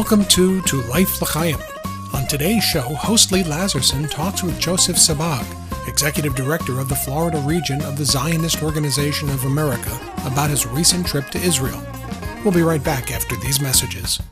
Welcome to Life L'Chaim. On today's show, host Lee Lazerson talks with Joseph Sabag, Executive Director of the Florida region of the Zionist Organization of America, about his recent trip to Israel. We'll be right back after these messages.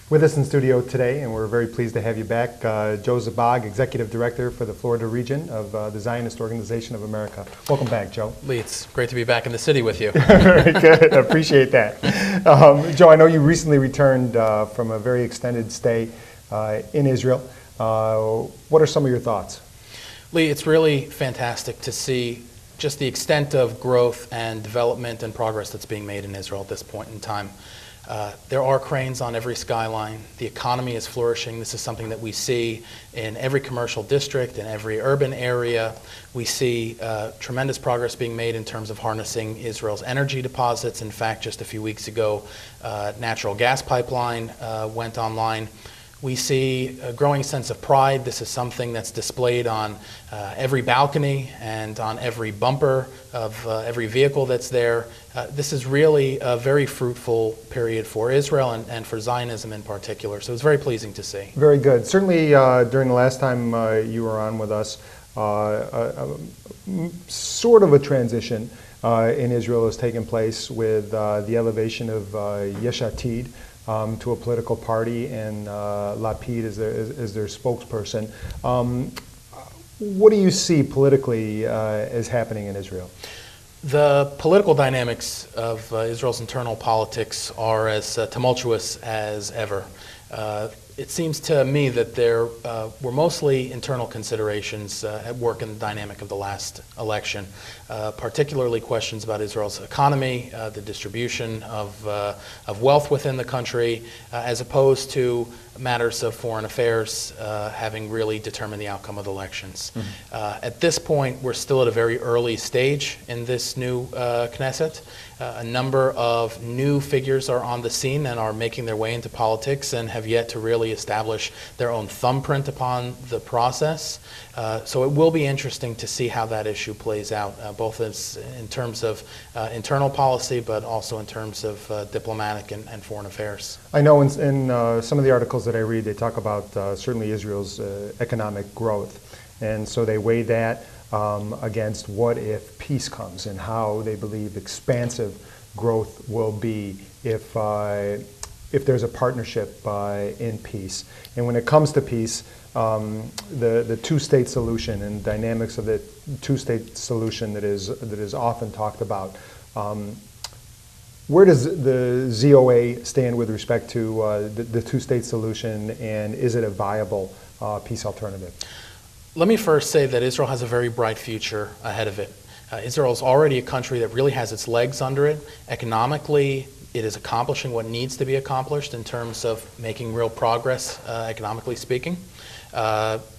With us in studio today, and we're very pleased to have you back, Joe Sabag, Executive Director for the Florida region of the Zionist Organization of America. Welcome back, Joe. Lee, it's great to be back in the city with you. Very good. I appreciate that. Joe, I know you recently returned from a very extended stay in Israel. What are some of your thoughts? Lee, it's really fantastic to see just the extent of growth and development and progress that's being made in Israel at this point in time. There are cranes on every skyline. The economy is flourishing. This is something that we see in every commercial district, in every urban area. We see tremendous progress being made in terms of harnessing Israel's energy deposits. In fact, just a few weeks ago, natural gas pipeline went online. We see a growing sense of pride. This is something that's displayed on every balcony and on every bumper of every vehicle that's there. This is really a very fruitful period for Israel and for Zionism in particular. So it's very pleasing to see. Very good. Certainly during the last time you were on with us, sort of a transition in Israel has taken place with the elevation of Yesh Atid to a political party and Lapid as their spokesperson. What do you see politically as happening in Israel? The political dynamics of Israel's internal politics are as tumultuous as ever. It seems to me that there were mostly internal considerations at work in the dynamic of the last election, particularly questions about Israel's economy, the distribution of wealth within the country, as opposed to matters of foreign affairs having really determined the outcome of the elections. Mm-hmm. At this point, we're still at a very early stage in this new Knesset. A number of new figures are on the scene and are making their way into politics and have yet to really establish their own thumbprint upon the process. So it will be interesting to see how that issue plays out, both in terms of internal policy, but also in terms of diplomatic and foreign affairs. I know in some of the articles that I read, they talk about certainly Israel's economic growth. And so they weigh that against what if peace comes and how they believe expansive growth will be if there's a partnership in peace. And when it comes to peace, the two-state solution and dynamics of the two-state solution that is often talked about. Where does the ZOA stand with respect to the two-state solution, and is it a viable peace alternative? Let me first say that Israel has a very bright future ahead of it. Israel is already a country that really has its legs under it. Economically, it is accomplishing what needs to be accomplished in terms of making real progress, economically speaking.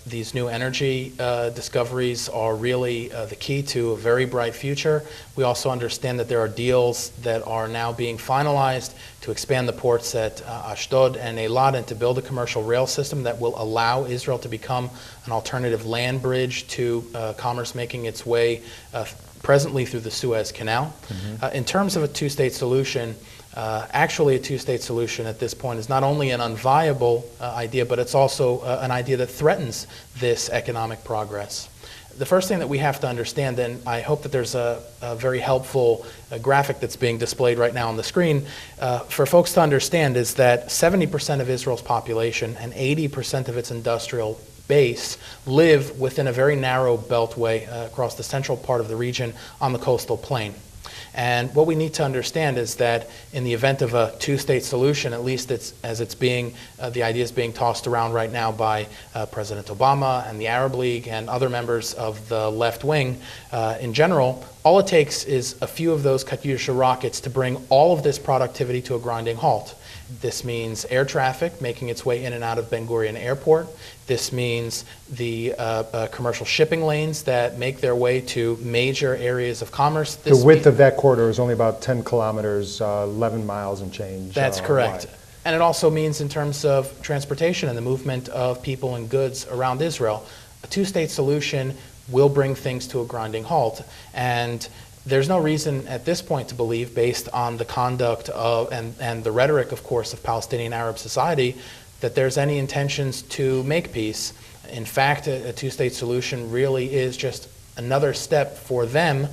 These new energy discoveries are really the key to a very bright future. We also understand that there are deals that are now being finalized to expand the ports at Ashdod and Eilat and to build a commercial rail system that will allow Israel to become an alternative land bridge to commerce making its way presently through the Suez Canal. Mm-hmm. In terms of a two-state solution, actually, a two-state solution at this point is not only an unviable idea, but it's also an idea that threatens this economic progress. The first thing that we have to understand, and I hope that there's a very helpful graphic that's being displayed right now on the screen, for folks to understand is that 70% of Israel's population and 80% of its industrial base live within a very narrow beltway across the central part of the region on the coastal plain. And what we need to understand is that in the event of a two-state solution, at least the idea is being tossed around right now by President Obama and the Arab League and other members of the left wing in general, all it takes is a few of those Katyusha rockets to bring all of this productivity to a grinding halt. This means air traffic making its way in and out of Ben Gurion Airport. This means the commercial shipping lanes that make their way to major areas of commerce. The width of that corridor is only about 10 kilometers, 11 miles and change. That's correct. Wide. And it also means in terms of transportation and the movement of people and goods around Israel. a two-state solution will bring things to a grinding halt. And there's no reason at this point to believe, based on the conduct of and the rhetoric, of course, of Palestinian Arab society, that there's any intentions to make peace. In fact, a two-state solution really is just another step for them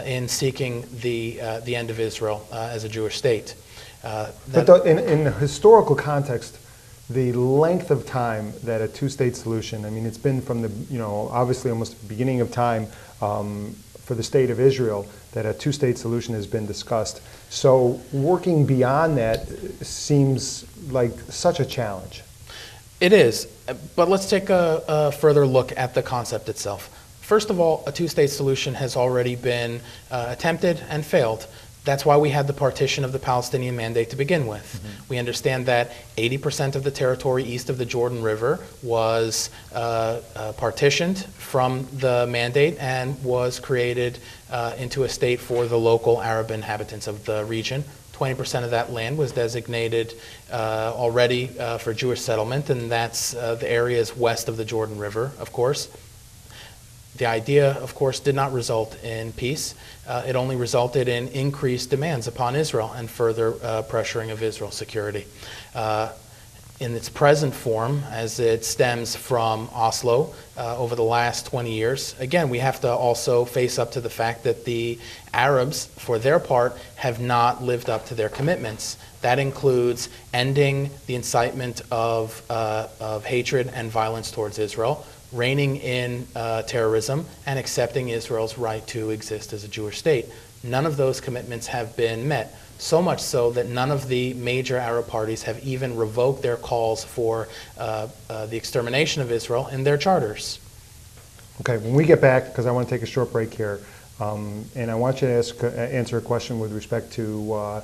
in seeking the end of Israel as a Jewish state. But in the historical context, the length of time that a two-state solution, I mean, it's been from the, obviously almost the beginning of time for the state of Israel that a two-state solution has been discussed. So working beyond that seems like such a challenge. It is, but let's take a further look at the concept itself. First of all, a two-state solution has already been attempted and failed. That's why we had the partition of the Palestinian Mandate to begin with. Mm-hmm. We understand that 80% of the territory east of the Jordan River was partitioned from the Mandate and was created into a state for the local Arab inhabitants of the region. 20% of that land was designated already for Jewish settlement, and that's the areas west of the Jordan River, of course. The idea, of course, did not result in peace. It only resulted in increased demands upon Israel and further pressuring of Israel's security. In its present form, as it stems from Oslo over the last 20 years, again, we have to also face up to the fact that the Arabs, for their part, have not lived up to their commitments. That includes ending the incitement of hatred and violence towards Israel, reining in terrorism, and accepting Israel's right to exist as a Jewish state. None of those commitments have been met, so much so that none of the major Arab parties have even revoked their calls for the extermination of Israel in their charters. Okay, when we get back, because I want to take a short break here, and I want you to answer a question with respect to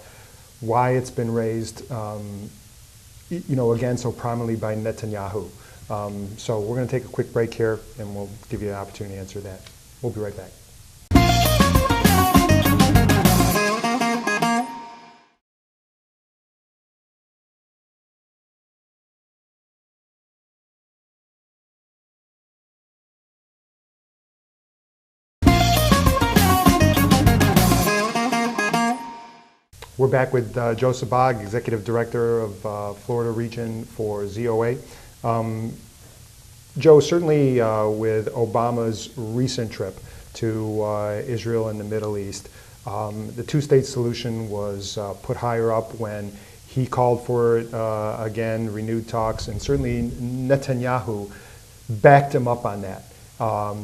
why it's been raised, again, so prominently by Netanyahu. So we're going to take a quick break here, and we'll give you an opportunity to answer that. We'll be right back. We're back with Joe Sabag, Executive Director of Florida Region for ZOA. Joe, certainly with Obama's recent trip to Israel and the Middle East, the two-state solution was put higher up when he called for it again, renewed talks, and certainly Netanyahu backed him up on that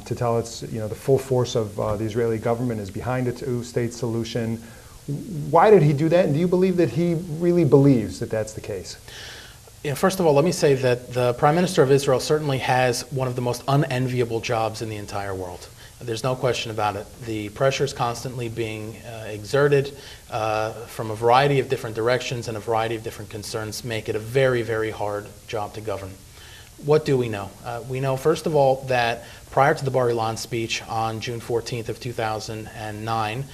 to tell us, the full force of the Israeli government is behind a two-state solution. Why did he do that, and do you believe that he really believes that that's the case? Yeah, first of all, let me say that the Prime Minister of Israel certainly has one of the most unenviable jobs in the entire world. There's no question about it. The pressure is constantly being exerted from a variety of different directions, and a variety of different concerns make it a very, very hard job to govern. What do we know? We know, first of all, that prior to the Bar Ilan speech on June 14th of 2009,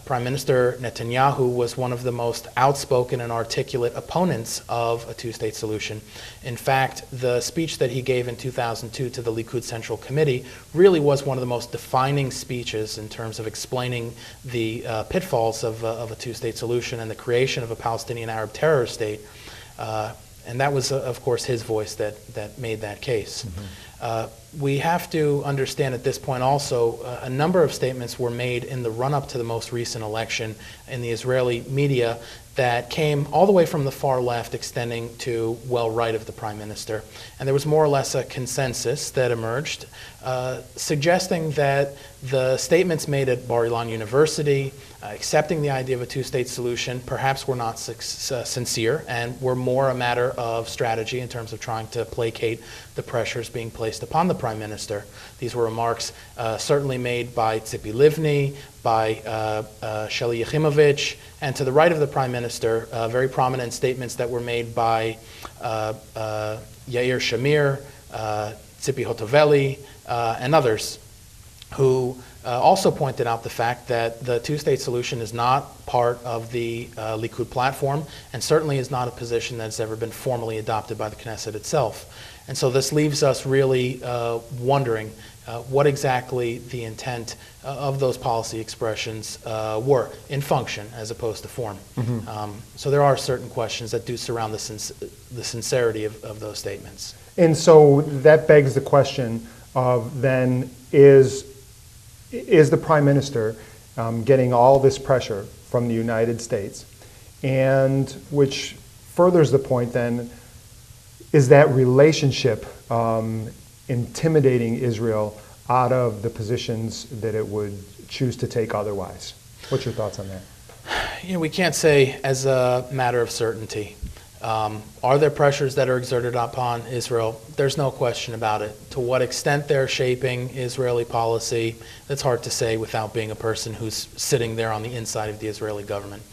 Prime Minister Netanyahu was one of the most outspoken and articulate opponents of a two-state solution. In fact, the speech that he gave in 2002 to the Likud Central Committee really was one of the most defining speeches in terms of explaining the pitfalls of a two-state solution and the creation of a Palestinian Arab terror state. And that was, of course, his voice that made that case. Mm-hmm. We have to understand at this point also a number of statements were made in the run-up to the most recent election in the Israeli media that came all the way from the far left, extending to well right of the Prime Minister. And there was more or less a consensus that emerged, suggesting that the statements made at Bar Ilan University, accepting the idea of a two-state solution, perhaps were not sincere and were more a matter of strategy in terms of trying to placate the pressures being placed upon the Prime Minister. These were remarks certainly made by Tzipi Livni, by Sheli Yachimovich, and to the right of the Prime Minister, very prominent statements that were made by Yair Shamir, Tzipi Hotovely, and others. who also pointed out the fact that the two-state solution is not part of the Likud platform, and certainly is not a position that's ever been formally adopted by the Knesset itself. And so this leaves us really wondering what exactly the intent of those policy expressions were in function as opposed to form. So there are certain questions that do surround the sincerity of those statements. And so that begs the question of then, is the Prime Minister getting all this pressure from the United States? And which furthers the point then, is that relationship intimidating Israel out of the positions that it would choose to take otherwise? What's your thoughts on that? You know, we can't say as a matter of certainty. Are there pressures that are exerted upon Israel? There's no question about it. To what extent they're shaping Israeli policy, that's hard to say without being a person who's sitting there on the inside of the Israeli government.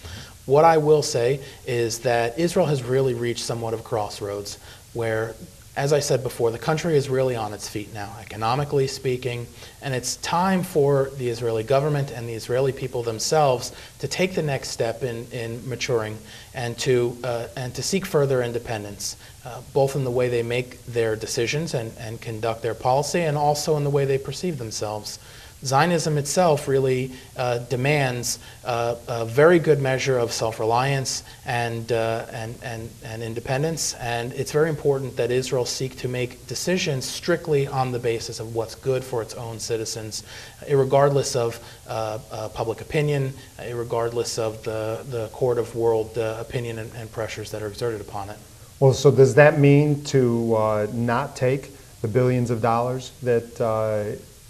What I will say is that Israel has really reached somewhat of a crossroads where, as I said before, the country is really on its feet now, economically speaking, and it's time for the Israeli government and the Israeli people themselves to take the next step in maturing and to seek further independence, both in the way they make their decisions and conduct their policy, and also in the way they perceive themselves. Zionism itself really demands a very good measure of self-reliance and independence, and it's very important that Israel seek to make decisions strictly on the basis of what's good for its own citizens, irregardless of public opinion, irregardless of the court of world opinion and pressures that are exerted upon it. Well, so does that mean to not take the billions of dollars that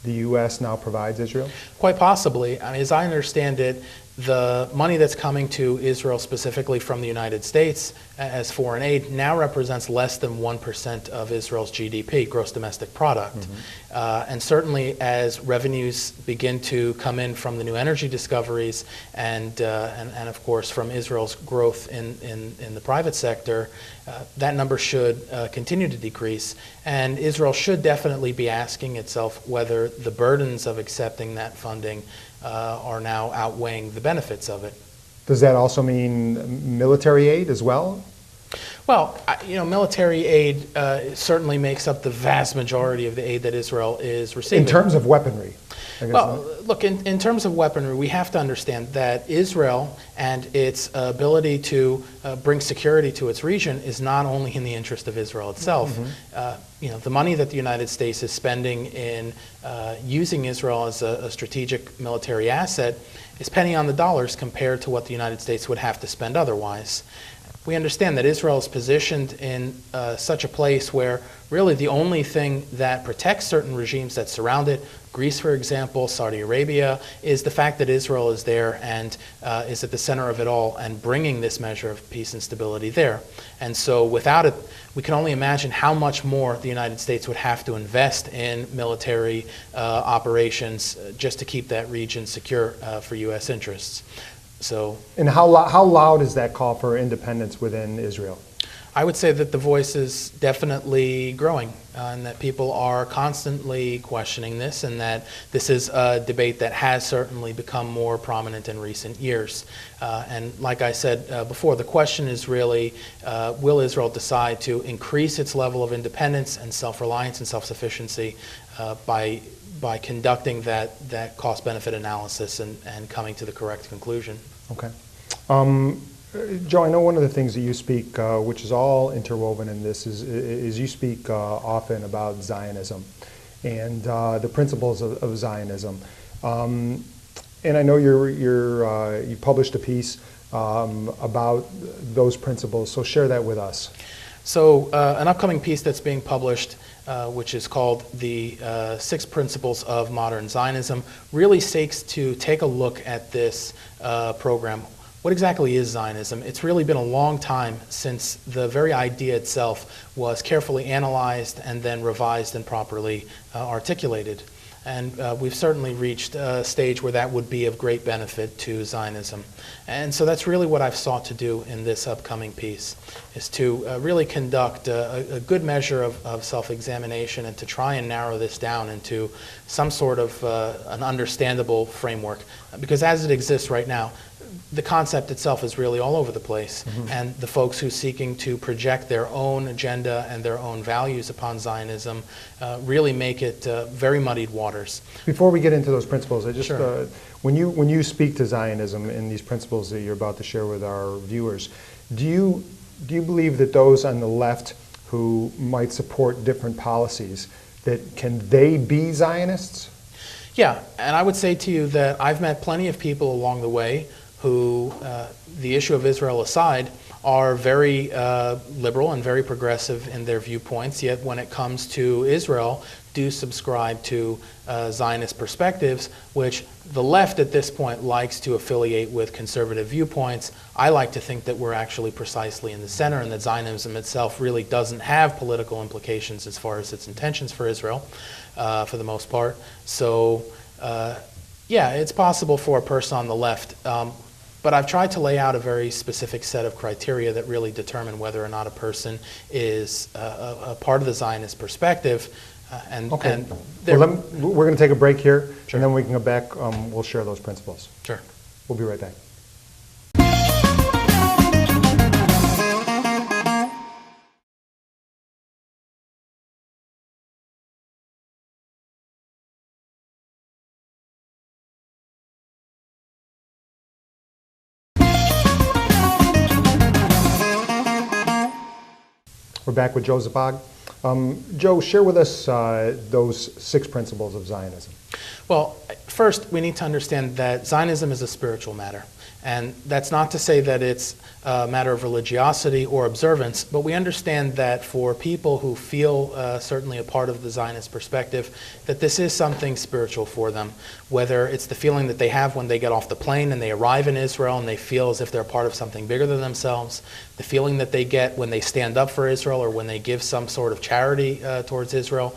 the U.S. now provides Israel? Quite possibly. I mean, as I understand it, the money that's coming to Israel specifically from the United States as foreign aid now represents less than 1% of Israel's GDP, gross domestic product. And certainly as revenues begin to come in from the new energy discoveries and of course from Israel's growth in the private sector, that number should continue to decrease. And Israel should definitely be asking itself whether the burdens of accepting that funding are now outweighing the benefits of it. Does that also mean military aid as well? Well, you know, military aid certainly makes up the vast majority of the aid that Israel is receiving. In terms of weaponry? Well, look, in terms of weaponry, we have to understand that Israel and its ability to bring security to its region is not only in the interest of Israel itself. You know, the money that the United States is spending in using Israel as a strategic military asset is penny on the dollars compared to what the United States would have to spend otherwise. We understand that Israel is positioned in such a place where really the only thing that protects certain regimes that surround it, Greece, for example, Saudi Arabia, is the fact that Israel is there and is at the center of it all and bringing this measure of peace and stability there. And so without it, we can only imagine how much more the United States would have to invest in military operations just to keep that region secure for U.S. interests. So, and how loud is that call for independence within Israel? I would say that the voice is definitely growing and that people are constantly questioning this, and that this is a debate that has certainly become more prominent in recent years. And like I said before, the question is really, will Israel decide to increase its level of independence and self-reliance and self-sufficiency by conducting that cost-benefit analysis and coming to the correct conclusion. Okay. Joe, I know one of the things that you speak, which is all interwoven in this, is you speak often about Zionism and the principles of Zionism. And I know you published a piece about those principles, so share that with us. So an upcoming piece that's being published, which is called The 6 Principles of Modern Zionism, really seeks to take a look at this program. What exactly is Zionism? It's really been a long time since the very idea itself was carefully analyzed and then revised and properly articulated. And we've certainly reached a stage where that would be of great benefit to Zionism. And so that's really what I've sought to do in this upcoming piece, is to really conduct a good measure of self-examination and to try and narrow this down into some sort of an understandable framework. Because as it exists right now, the concept itself is really all over the place, and the folks who are seeking to project their own agenda and their own values upon Zionism really make it very muddied waters. Before we get into those principles, I just Sure. when you speak to Zionism and these principles that you're about to share with our viewers, do you believe that those on the left who might support different policies, that can they be Zionists? Yeah, and I would say to you that I've met plenty of people along the way who, the issue of Israel aside, are very liberal and very progressive in their viewpoints, yet when it comes to Israel, do subscribe to Zionist perspectives, which the left at this point likes to affiliate with conservative viewpoints. I like to think that we're actually precisely in the center, and that Zionism itself really doesn't have political implications as far as its intentions for Israel, for the most part. So, yeah, it's possible for a person on the left. But I've tried to lay out a very specific set of criteria that really determine whether or not a person is a part of the Zionist perspective. Okay. Well, we're going to take a break here, Sure. and then we can go back. We'll share those principles. Sure. We'll be right back. We're back with Joe Sabag. Joe, share with us those 6 principles of Zionism. Well, first, we need to understand that Zionism is a spiritual matter. And that's not to say that it's a matter of religiosity or observance, but we understand that for people who feel certainly a part of the Zionist perspective, that this is something spiritual for them, whether it's the feeling that they have when they get off the plane and they arrive in Israel and they feel as if they're part of something bigger than themselves, the feeling that they get when they stand up for Israel or when they give some sort of charity towards Israel.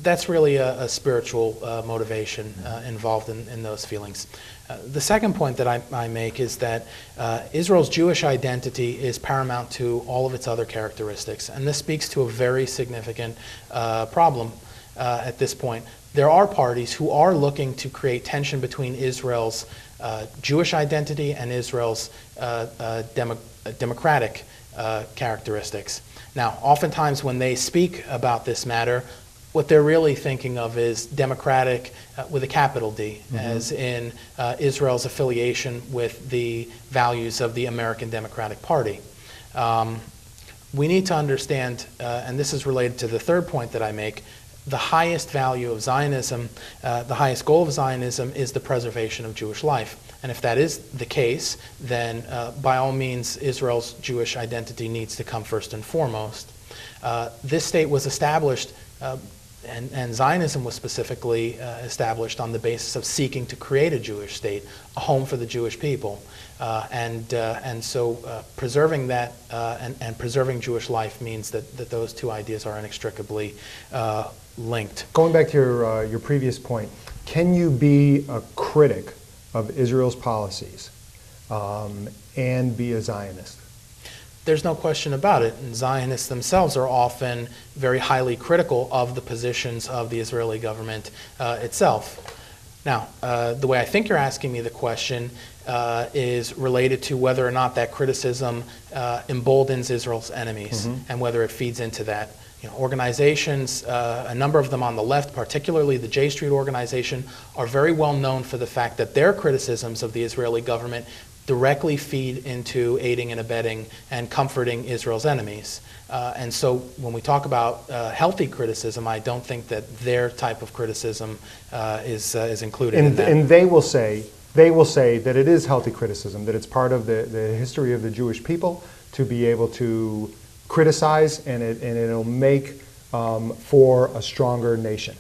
That's really a spiritual motivation involved in those feelings. The second point that I make is that Israel's Jewish identity is paramount to all of its other characteristics, and this speaks to a very significant problem at this point. There are parties who are looking to create tension between Israel's Jewish identity and Israel's democratic characteristics. Now, oftentimes when they speak about this matter, what they're really thinking of is democratic with a capital D, as in Israel's affiliation with the values of the American Democratic Party. We need to understand, and this is related to the third point that I make, the highest value of Zionism, the highest goal of Zionism is the preservation of Jewish life. And if that is the case, then by all means, Israel's Jewish identity needs to come first and foremost. This state was established and Zionism was specifically established on the basis of seeking to create a Jewish state, a home for the Jewish people. And so preserving that and preserving Jewish life means that those two ideas are inextricably linked. Going back to your previous point, can you be a critic of Israel's policies and be a Zionist? There's no question about it. And Zionists themselves are often very highly critical of the positions of the Israeli government itself. Now, the way I think you're asking me the question is related to whether or not that criticism emboldens Israel's enemies and whether it feeds into that. You know, organizations, a number of them on the left, particularly the J Street organization, are very well known for the fact that their criticisms of the Israeli government directly feed into aiding and abetting and comforting Israel's enemies. And so when we talk about healthy criticism, I don't think that their type of criticism is included in that. And they will say that it is healthy criticism, that it's part of the history of the Jewish people to be able to criticize, and it'll make for a stronger nation.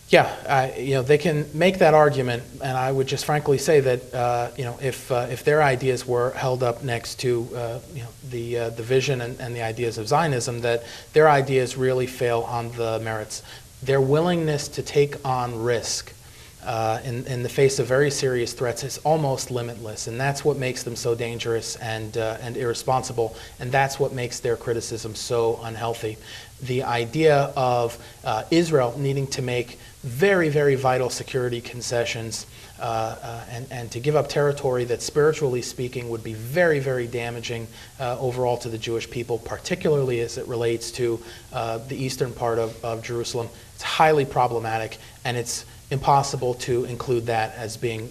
Yeah, you know, they can make that argument, and I would just frankly say that you know, if their ideas were held up next to you know, the vision and the ideas of Zionism, that their ideas really fail on the merits. their willingness to take on risk in the face of very serious threats is almost limitless, and that's what makes them so dangerous and irresponsible, and that's what makes their criticism so unhealthy. The idea of Israel needing to make very, very vital security concessions and to give up territory that, spiritually speaking, would be very, very damaging overall to the Jewish people, particularly as it relates to the eastern part of Jerusalem. It's highly problematic, and it's impossible to include that as being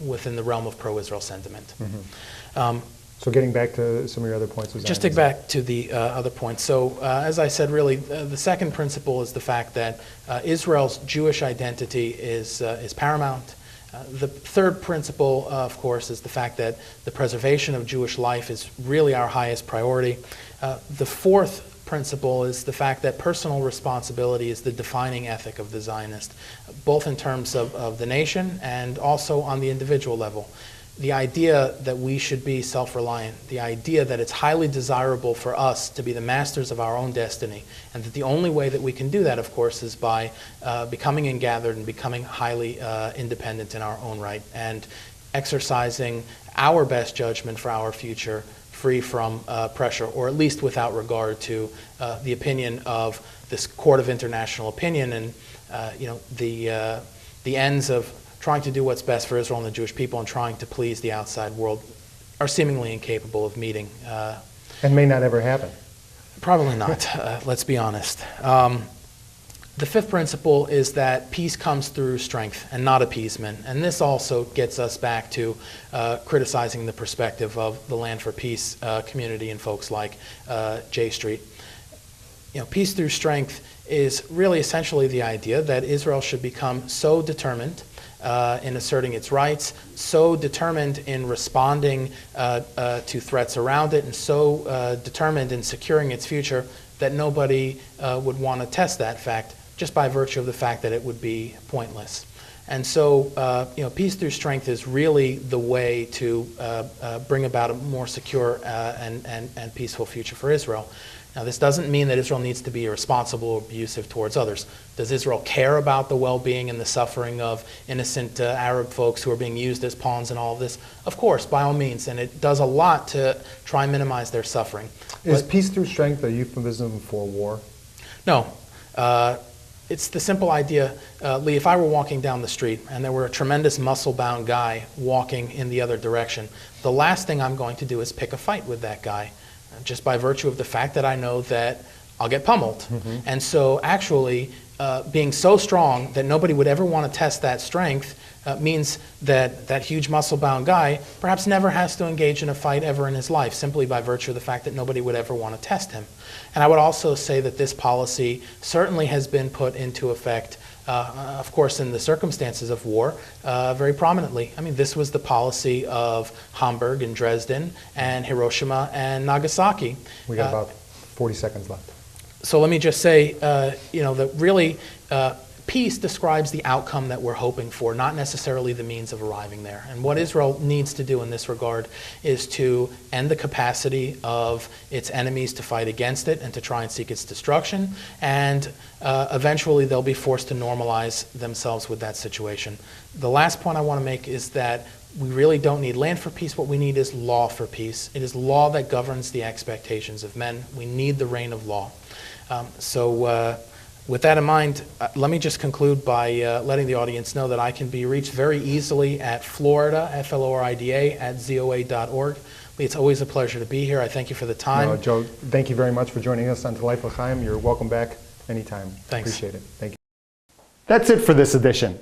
within the realm of pro-Israel sentiment. Mm-hmm. So getting back to some of your other points. Just to get back to the other points. So as I said, really, the second principle is the fact that Israel's Jewish identity is paramount. The third principle, of course, is the fact that the preservation of Jewish life is really our highest priority. The fourth principle is the fact that personal responsibility is the defining ethic of the Zionist, both in terms of the nation and also on the individual level. The idea that we should be self-reliant, the idea that it's highly desirable for us to be the masters of our own destiny, and that the only way that we can do that, of course, is by becoming ingathered and becoming highly independent in our own right, and exercising our best judgment for our future, free from pressure, or at least without regard to the opinion of this court of international opinion and the ends of trying to do what's best for Israel and the Jewish people and trying to please the outside world are seemingly incapable of meeting. And may not ever happen. Probably not, let's be honest. The fifth principle is that peace comes through strength and not appeasement. And this also gets us back to criticizing the perspective of the Land for Peace community and folks like J Street. Peace through strength is really essentially the idea that Israel should become so determined in asserting its rights, so determined in responding to threats around it, and so determined in securing its future that nobody would want to test that fact just by virtue of the fact that it would be pointless. And so, peace through strength is really the way to bring about a more secure and peaceful future for Israel. Now, this doesn't mean that Israel needs to be irresponsible or abusive towards others. Does Israel care about the well-being and the suffering of innocent Arab folks who are being used as pawns in all of this? Of course, by all means, and it does a lot to try and minimize their suffering. Is peace through strength a euphemism for war? No. It's the simple idea, Lee, if I were walking down the street and there were a tremendous muscle-bound guy walking in the other direction, the last thing I'm going to do is pick a fight with that guy, just by virtue of the fact that I know that I'll get pummeled. Mm-hmm. And so actually being so strong that nobody would ever want to test that strength means that that huge muscle-bound guy perhaps never has to engage in a fight ever in his life, simply by virtue of the fact that nobody would ever want to test him. And I would also say that this policy certainly has been put into effect, of course, in the circumstances of war, very prominently. I mean, this was the policy of Hamburg and Dresden and Hiroshima and Nagasaki. We got about 40 seconds left. So let me just say, that really peace describes the outcome that we're hoping for, not necessarily the means of arriving there. And what Israel needs to do in this regard is to end the capacity of its enemies to fight against it and to try and seek its destruction. And eventually they'll be forced to normalize themselves with that situation. The last point I want to make is that we really don't need land for peace. What we need is law for peace. It is law that governs the expectations of men. We need the reign of law. With that in mind, let me just conclude by letting the audience know that I can be reached very easily at Florida, Florida, at ZOA.org. It's always a pleasure to be here. I thank you for the time. No, Joe, thank you very much for joining us on To Life L'Chaim. You're welcome back anytime. Thanks. Appreciate it. Thank you. That's it for this edition.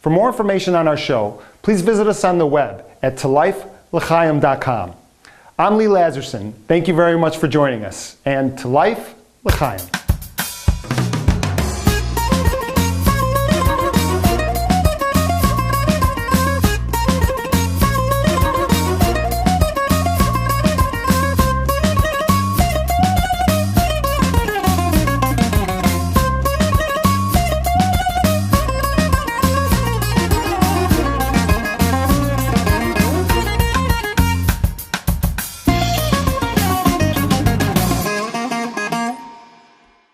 For more information on our show, please visit us on the web at tolifel'chaim.com. I'm Lee Lazerson. Thank you very much for joining us. And To Life L'Chaim.